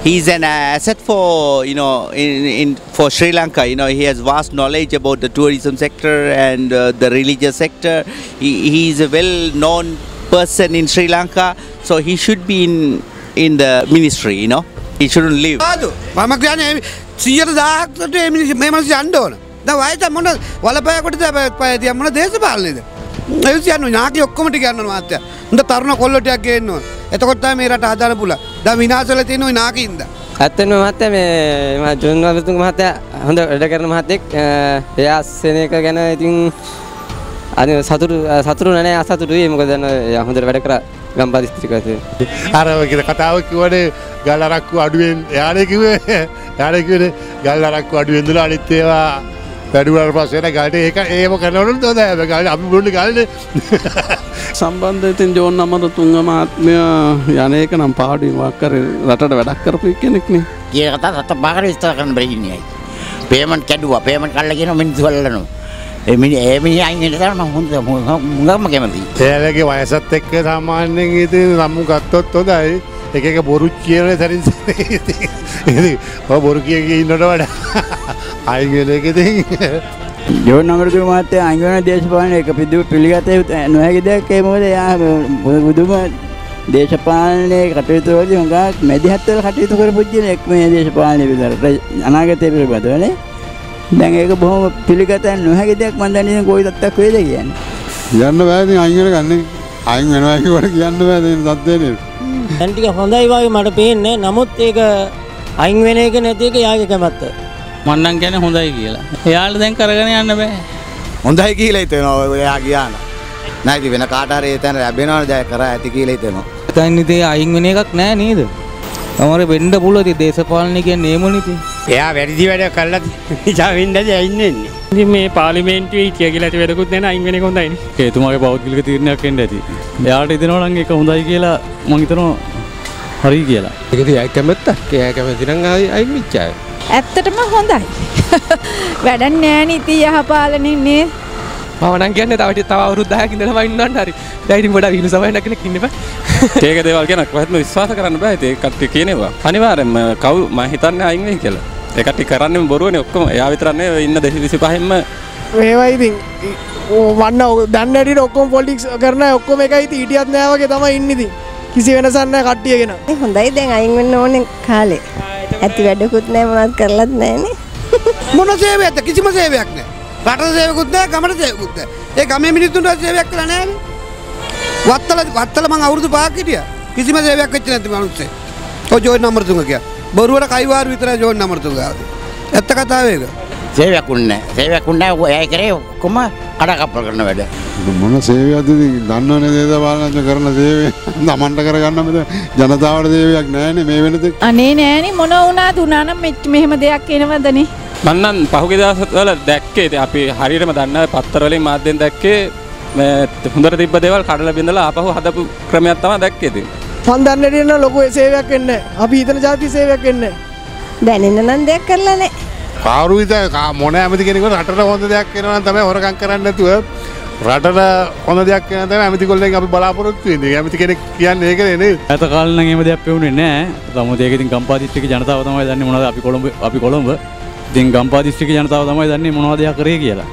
He's an asset for for Sri Lanka. He has vast knowledge about the tourism sector and the religious sector. He is a well-known person in Sri Lanka, so he should be in the ministry. He shouldn't leave. මම කියන්නේ 100,000කට මේ මිනිස්සු යන්න ඕන. දැන් වයස මොන වලපෑයකට තියා මොන දේශපාලනේද? ඒ කියන්නේ නාකි ඔක්කොම ටික යනවා මාත්‍යා. උන්ට තරුණ කොල්ලෝ ටිකක් ගේන්න ඕන. එතකොට තමයි මේ රට හදාන්න පුළුවන්. දැන් විනාශ වෙලා තියෙන ওই නාකින්ද. ඇත්තටම මහත්තයා මේ ජොන් වලතුංග මහත්තයා හොඳ වැඩ කරන මහත්තයෙක්. එයා සෙනෙක ගැන ඉතින් අනේ සතුටු නැනේ අසතුටුයි. මොකද හොඳට වැඩ කරා ගම්පහ දිස්ත්‍රික්කයේ. අර ඔය කතාව කිව්වනේ ගල් අරක්කු අඩුවෙන් යානේ කිව්වේ ගල් අරක්කු අඩුවෙන් දුලා අනිත් ඒවා වැඩිවුණාට පස්සේ ගල්ට ඒව කරනවලුත් හොඳයි. ගල් අපි බොන්නේ ගල්නේ. සම්බන්ධයෙන් ජෝන් අමරතුංග මහත්මයා යන්නේක නම් පාඩුවක් කරේ රටට වැඩක් කරපු කෙනෙක් නේ. කියන කතාව රට බාහිර විස්තර කරන්න බැරි ඉන්නේ. පේමන්ට් කැඩුවා. පේමන්ට් කල්ලා කියන මිනිස්සු වලනවා. ඒ මිනිහ අයින් වෙන තරම හොඳම කැමති. එයාලගේ වයසත් එක්ක සාමාන්‍යයෙන් ඉතින් රම්මු ගත්තොත් හොඳයි. එක බොරු කියන සරින් ඉතින් බොරු කිය ඉන්නට වඩා අයින් වෙන එක ඉතින් ජෝන් අමරතුංග මහත්තයා අයින් වෙන දේශපාලන එක පිළිගත නොහැකි දෙයක්. ඒ මොකද එයා බුදුම දේශපාලනයේ කටයුතු වලදී හුඟක් මැදිහත් වෙලා කටයුතු කරපු කෙනෙක් මේ දේශපාලනය විතරට අනාගතය පිළිබඳවනේ. දැන් ඒක බොහොම පිළිගත නොහැකි දෙයක්. මම දන්නේ කොයි තත්ත්වයක් වේද කියන්නේ. යන්න බෑ ඉතින් අයින් වෙන ගන්නේ. අයින් වෙනවා කියවට කියන්න බෑ දෙන තත්ත්වනේ. දැන් ටික හොඳයි වගේ මට පේන්නේ. නමුත් ඒක අයින් වෙන එක නැති එක යාගේ කැමැත්ත. මම නම් කියන්නේ හොඳයි කියලා. එයාට දැන් කරගෙන යන්න බෑ. හොඳයි කියලා හිතෙනවා එයා ගියාන. නැති වෙන කාට හරි එතන ලැබෙනවද ජය කරා ඇති කියලා හිතෙනවා. දැන් ඉතින් අයින් වෙන එකක් නෑ නේද? අමර වෙන්න පුළුවන් ඉතින් දේශපාලනය කියන්නේ ඒමනේ ඉතින්. එයා වැඩි වැඩ කළා නිසා වෙන්නද අයින් වෙන්නේ. ඉතින් මේ පාර්ලිමේන්තුවේ හිටිය කියලා ඇති වැඩකුත් නෑ අයින් වෙන එක හොඳයිනේ. ඒතුමාගේ පෞද්ගලික තීරණයක් වෙන්න ඇති. එයාට හිතෙනවා නම් ඒක හොඳයි කියලා මම හිතනවා හරි කියලා. ඒක ඉතින් අය කැමැත්තක්. එයා කැමති නම් අයින් මිච්චාය. ඇත්තටම හොඳයි. වැඩක් නෑ නේ ඉතින් යහපාලනේ නේද? මම නම් කියන්නේ තව අවුරුදු 10ක ඉඳලා ඉන්නවන්න හරි. දැන් ඉතින් ගොඩක් විහිළු සමහරක් කෙනෙක් ඉන්න බෑ. ඒක දේවල් ගැන කොහෙත්ම විශ්වාස කරන්න බෑ. ඒක කට්ටිය කියනවා. අනිවාර්යෙන්ම මම හිතන්නේ අයින් වෙයි කියලා. ඒ කට්ටිය කරන්නේ බොරුවනේ ඔක්කොම. එයා විතරක් නෙවෙයි ඉන්න 225න්ම මේවා ඉතින් වන්න දන්න හැටියට ඔක්කොම පොලිටික්ස් කරන ඔක්කොම එකයි ඉතින් හිටියත් නෑ වගේ තමයි ඉන්නේ ඉතින්. කිසි වෙනසක් නෑ කට්ටියගෙන. හොඳයි දැන් අයින් වෙන්න ඕනේ කාලේ. ඇති වැඩකුත් නෑ මොනවත් කරලත් නෑනේ. මොන සේවයක්ද? කිසිම සේවයක් නෑ. රටේ සේවකුත් නෑ, ගමේ සේවකුත් නෑ. ඒ ගමේ මිනිස්සුන්ට සේවයක් කළා නෑනේ. වත්තල මං අවුරුදු 5ක් හිටියා. කිසිම සේවයක් වෙච්ච නැති මිනිස්සෙක්. ඔය ජෝන් අමරතුංග කියා. බොරුවට කයිවාරු විතරයි ජෝන් අමරතුංග ආවේ. ඇත්ත කතාව ඒක. සේවයක් උන්නේ නැහැ. එයා කරේ කොම කඩකප්පල් කරන වැඩ. මොන සේවයක්ද ඉතින් දන්නවනේ දේශපාලනඥ කරන සේවය. තමන්ට කරගන්න බෑ. ජනතාවට සේවයක් නැහැනේ මේ වෙනතේ. අනේ නෑනේ මොන වුණාද උනා නම් මෙහෙම දෙයක් එනවදනේ. මම නම් පහුගිය දවස්වල දැක්කේ අපි හරියටම දන්නා පත්තර වලින් මාධ්‍යෙන් දැක්කේ මේ හොඳට තිබ්බ දේවල් කඩලා බින්දලා ආපහු හදපු ක්‍රමයක් තමයි දැක්කේ ඉතින්. මන් දන්නේ නේද ලොකු සේවයක් වෙන්නේ නැහැ. අපි හිතන જાති සේවයක් වෙන්නේ නැහැ. දැනෙන්න නම් දෙයක් කරලා නැහැ. කාරු විතර මොන ඇමති කෙනෙකුට රටට හොඳ දෙයක් කරනවා නම් තමයි හොරකම් කරන්නේ නැතුව රටට හොඳ දෙයක් කරනවා තමයි ඇමති කොල්ලෙන් අපි බලාපොරොත්තු වෙන්නේ. ඇමති කෙනෙක් කියන්නේ ඒකනේ නේද? ඇත කාලේ නම් එහෙම දෙයක් පෙවුනේ නැහැ. තමුද ඒක ඉතින් ගම්පහ දිස්ත්‍රික්කේ ජනතාව තමයි දන්නේ මොනවද අපි කොළඹ. ඉතින් ගම්පහ දිස්ත්‍රික්කේ ජනතාව තමයි දන්නේ මොනවද යා කරේ කියලා.